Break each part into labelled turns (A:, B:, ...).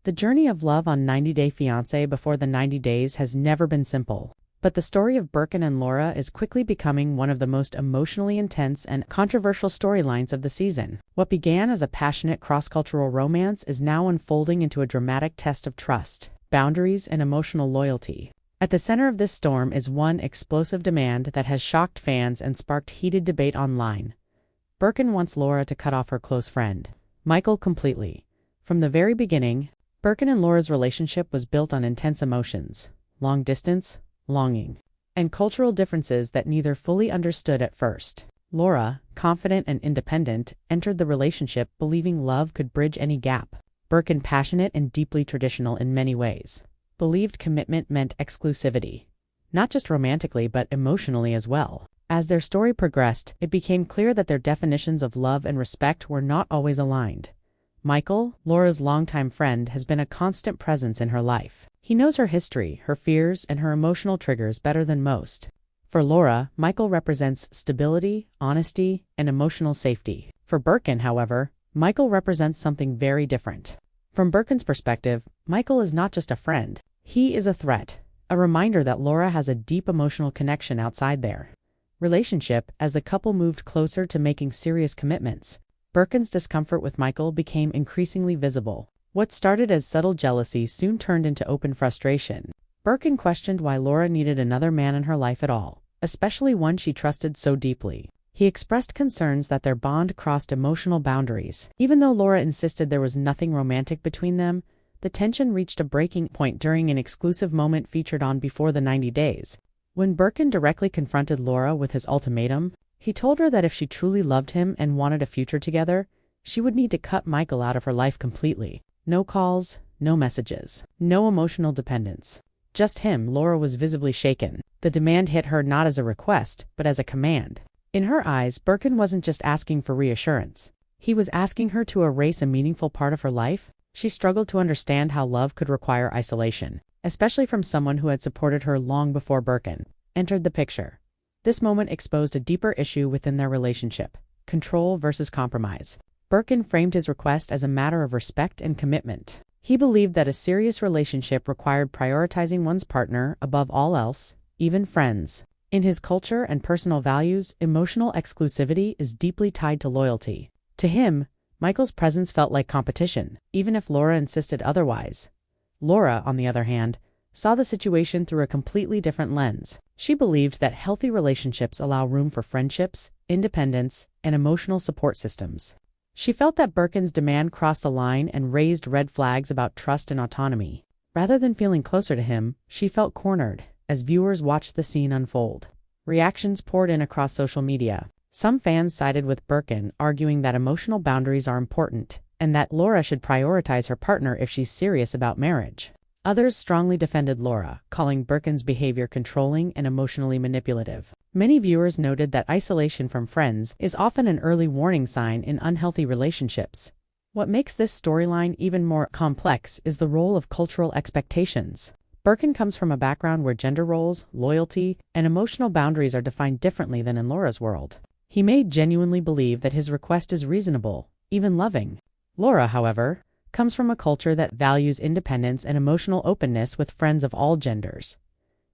A: The journey of love on 90 Day Fiancé before the 90 days has never been simple. But the story of Birkan and Laura is quickly becoming one of the most emotionally intense and controversial storylines of the season. What began as a passionate cross-cultural romance is now unfolding into a dramatic test of trust, boundaries, and emotional loyalty. At the center of this storm is one explosive demand that has shocked fans and sparked heated debate online. Birkan wants Laura to cut off her close friend, Michal, completely. From the very beginning, Birkan and Laura's relationship was built on intense emotions, long distance, longing, and cultural differences that neither fully understood at first. Laura, confident and independent, entered the relationship believing love could bridge any gap. Birkan, passionate and deeply traditional in many ways, believed commitment meant exclusivity, not just romantically but emotionally as well. As their story progressed, it became clear that their definitions of love and respect were not always aligned. Michal, Laura's longtime friend, has been a constant presence in her life. He knows her history, her fears, and her emotional triggers better than most. For Laura, Michal represents stability, honesty, and emotional safety. For Birkan, however, Michal represents something very different. From Birkan's perspective, Michal is not just a friend. He is a threat, a reminder that Laura has a deep emotional connection outside their relationship. As the couple moved closer to making serious commitments, Birkan's discomfort with Michal became increasingly visible. What started as subtle jealousy soon turned into open frustration. Birkan questioned why Laura needed another man in her life at all, especially one she trusted so deeply. He expressed concerns that their bond crossed emotional boundaries. Even though Laura insisted there was nothing romantic between them, the tension reached a breaking point during an exclusive moment featured on Before the 90 Days. When Birkan directly confronted Laura with his ultimatum, he told her that if she truly loved him and wanted a future together, she would need to cut Michal out of her life completely. No calls, no messages, no emotional dependence. Just him. Laura was visibly shaken. The demand hit her not as a request, but as a command. In her eyes, Birkan wasn't just asking for reassurance. He was asking her to erase a meaningful part of her life. She struggled to understand how love could require isolation, especially from someone who had supported her long before Birkan entered the picture. This moment exposed a deeper issue within their relationship: control versus compromise. Birkan framed his request as a matter of respect and commitment. He believed that a serious relationship required prioritizing one's partner above all else, even friends. In his culture and personal values, emotional exclusivity is deeply tied to loyalty. To him, Michal's presence felt like competition, even if Laura insisted otherwise. Laura, on the other hand, saw the situation through a completely different lens. She believed that healthy relationships allow room for friendships, independence, and emotional support systems. She felt that Birkan's demand crossed the line and raised red flags about trust and autonomy. Rather than feeling closer to him, she felt cornered as viewers watched the scene unfold. Reactions poured in across social media. Some fans sided with Birkan, arguing that emotional boundaries are important and that Laura should prioritize her partner if she's serious about marriage. Others strongly defended Laura, calling Birkan's behavior controlling and emotionally manipulative. Many viewers noted that isolation from friends is often an early warning sign in unhealthy relationships. What makes this storyline even more complex is the role of cultural expectations. Birkan comes from a background where gender roles, loyalty, and emotional boundaries are defined differently than in Laura's world. He may genuinely believe that his request is reasonable, even loving. Laura, however, comes from a culture that values independence and emotional openness with friends of all genders.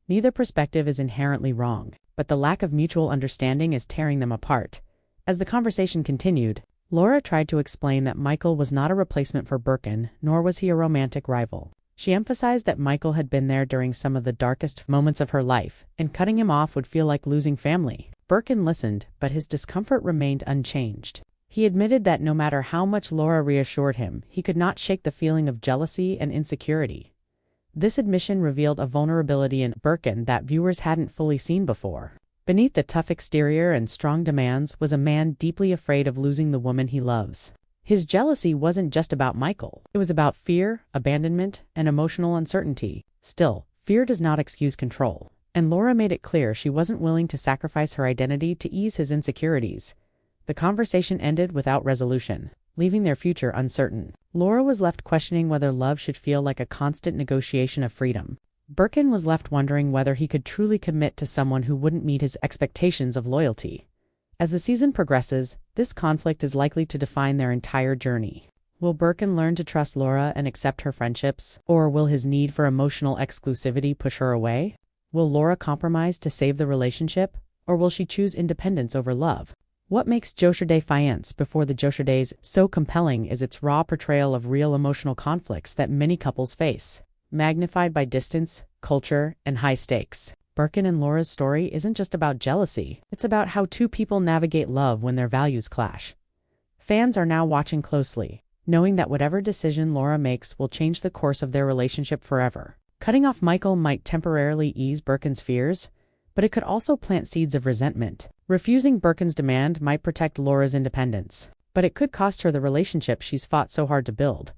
A: Neither perspective is inherently wrong, but the lack of mutual understanding is tearing them apart. As the conversation continued, Laura tried to explain that Michal was not a replacement for Birkan, nor was he a romantic rival. She emphasized that Michal had been there during some of the darkest moments of her life, and cutting him off would feel like losing family. Birkan listened, but his discomfort remained unchanged. He admitted that no matter how much Laura reassured him, he could not shake the feeling of jealousy and insecurity. This admission revealed a vulnerability in Birkan that viewers hadn't fully seen before. Beneath the tough exterior and strong demands was a man deeply afraid of losing the woman he loves. His jealousy wasn't just about Michal. It was about fear, abandonment, and emotional uncertainty. Still, fear does not excuse control, and Laura made it clear she wasn't willing to sacrifice her identity to ease his insecurities. The conversation ended without resolution, leaving their future uncertain. Laura was left questioning whether love should feel like a constant negotiation of freedom. Birkan was left wondering whether he could truly commit to someone who wouldn't meet his expectations of loyalty. As the season progresses, this conflict is likely to define their entire journey. Will Birkan learn to trust Laura and accept her friendships, or will his need for emotional exclusivity push her away? Will Laura compromise to save the relationship, or will she choose independence over love? What makes Fiancé before the Fiancés so compelling is its raw portrayal of real emotional conflicts that many couples face, magnified by distance, culture, and high stakes. Birkan and Laura's story isn't just about jealousy, it's about how two people navigate love when their values clash. Fans are now watching closely, knowing that whatever decision Laura makes will change the course of their relationship forever. Cutting off Michal might temporarily ease Birkan's fears, but it could also plant seeds of resentment. Refusing Birkan's demand might protect Laura's independence, but it could cost her the relationship she's fought so hard to build.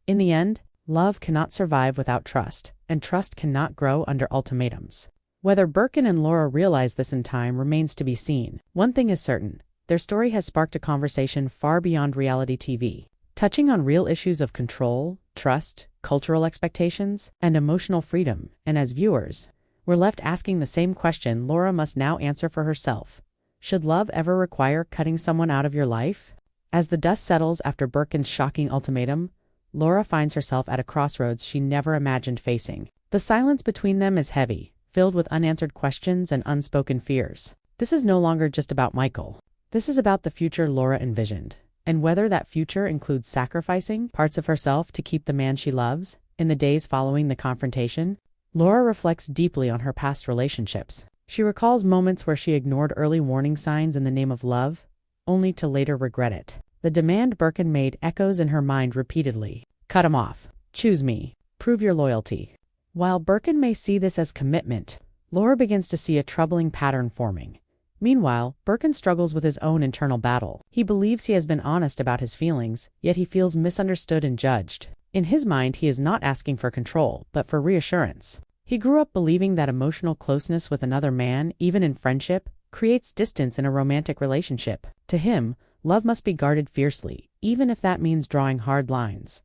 A: In the end, love cannot survive without trust, and trust cannot grow under ultimatums. Whether Birkan and Laura realize this in time remains to be seen. One thing is certain, their story has sparked a conversation far beyond reality TV, touching on real issues of control, trust, cultural expectations, and emotional freedom, and as viewers, we're left asking the same question Laura must now answer for herself. Should love ever require cutting someone out of your life? As the dust settles after Birkan's shocking ultimatum, Laura finds herself at a crossroads she never imagined facing. The silence between them is heavy, filled with unanswered questions and unspoken fears. This is no longer just about Michal. This is about the future Laura envisioned, and whether that future includes sacrificing parts of herself to keep the man she loves. In the days following the confrontation, Laura reflects deeply on her past relationships. She recalls moments where she ignored early warning signs in the name of love, only to later regret it. The demand Birkan made echoes in her mind repeatedly. Cut him off. Choose me. Prove your loyalty. While Birkan may see this as commitment, Laura begins to see a troubling pattern forming. Meanwhile, Birkan struggles with his own internal battle. He believes he has been honest about his feelings, yet he feels misunderstood and judged. In his mind, he is not asking for control, but for reassurance. He grew up believing that emotional closeness with another man, even in friendship, creates distance in a romantic relationship. To him, love must be guarded fiercely, even if that means drawing hard lines.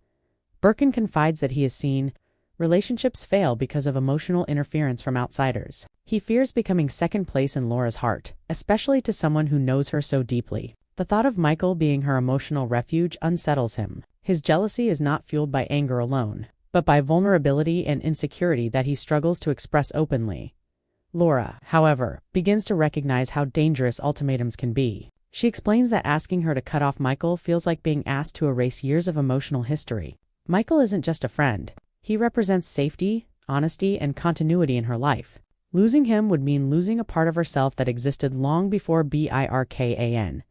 A: Birkan confides that he has seen relationships fail because of emotional interference from outsiders. He fears becoming second place in Laura's heart, especially to someone who knows her so deeply. The thought of Michal being her emotional refuge unsettles him. His jealousy is not fueled by anger alone, but by vulnerability and insecurity that he struggles to express openly. Laura, however, begins to recognize how dangerous ultimatums can be. She explains that asking her to cut off Michal feels like being asked to erase years of emotional history. Michal isn't just a friend. He represents safety, honesty, and continuity in her life. Losing him would mean losing a part of herself that existed long before Birkan.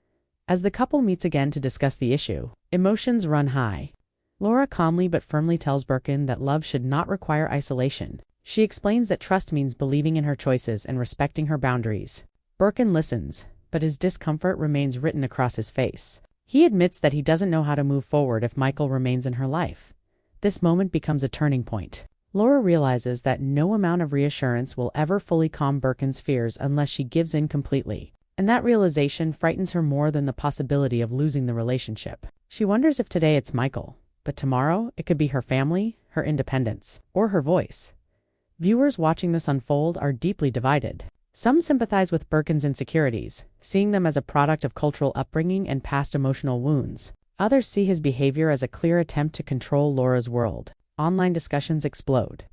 A: As the couple meets again to discuss the issue, emotions run high. Laura calmly but firmly tells Birkan that love should not require isolation. She explains that trust means believing in her choices and respecting her boundaries. Birkan listens, but his discomfort remains written across his face. He admits that he doesn't know how to move forward if Michal remains in her life. This moment becomes a turning point. Laura realizes that no amount of reassurance will ever fully calm Birkan's fears unless she gives in completely. And that realization frightens her more than the possibility of losing the relationship. She wonders if today it's Michal, but tomorrow it could be her family, her independence, or her voice. Viewers watching this unfold are deeply divided. Some sympathize with Birkan's insecurities, seeing them as a product of cultural upbringing and past emotional wounds. Others see his behavior as a clear attempt to control Laura's world. Online discussions explode,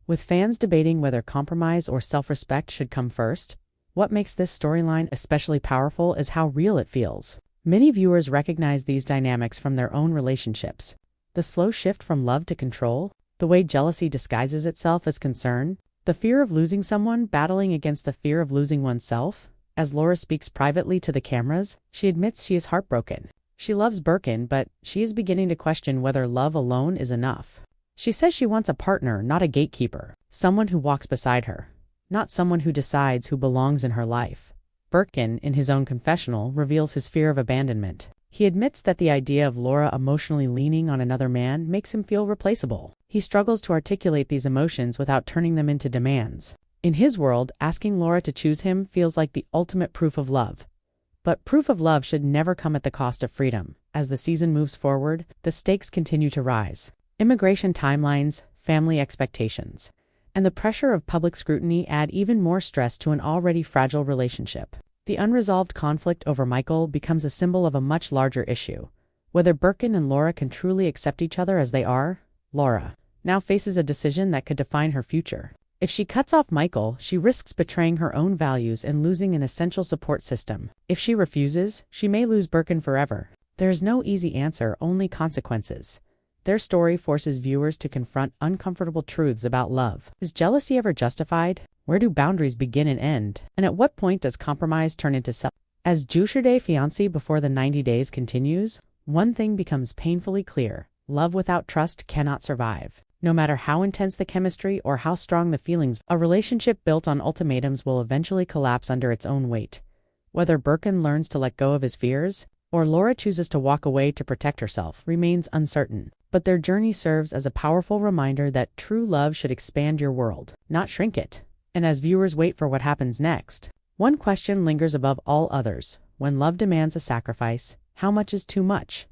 A: with fans debating whether compromise or self-respect should come first. What makes this storyline especially powerful is how real it feels. Many viewers recognize these dynamics from their own relationships. The slow shift from love to control, the way jealousy disguises itself as concern, the fear of losing someone battling against the fear of losing oneself. As Laura speaks privately to the cameras, she admits she is heartbroken. She loves Birkan, but she is beginning to question whether love alone is enough. She says she wants a partner, not a gatekeeper, someone who walks beside her, not someone who decides who belongs in her life. Birkan, in his own confessional, reveals his fear of abandonment. He admits that the idea of Laura emotionally leaning on another man makes him feel replaceable. He struggles to articulate these emotions without turning them into demands. In his world, asking Laura to choose him feels like the ultimate proof of love. But proof of love should never come at the cost of freedom. As the season moves forward, the stakes continue to rise. Immigration timelines, family expectations, and the pressure of public scrutiny add even more stress to an already fragile relationship. The unresolved conflict over Michal becomes a symbol of a much larger issue, Whether Birkan and Laura can truly accept each other as they are, Laura now faces a decision that could define her future. If she cuts off Michal, she risks betraying her own values and losing an essential support system. If she refuses, she may lose Birkan forever. There is no easy answer, only consequences. Their story forces viewers to confront uncomfortable truths about love. Is jealousy ever justified? Where do boundaries begin and end? And at what point does compromise turn into self? As Juicer Fiancé before the 90 days continues, one thing becomes painfully clear: love without trust cannot survive. No matter how intense the chemistry or how strong the feelings, a relationship built on ultimatums will eventually collapse under its own weight. Whether Birkan learns to let go of his fears, or Laura chooses to walk away to protect herself, remains uncertain. But their journey serves as a powerful reminder that true love should expand your world, not shrink it. And as viewers wait for what happens next, one question lingers above all others: when love demands a sacrifice, how much is too much?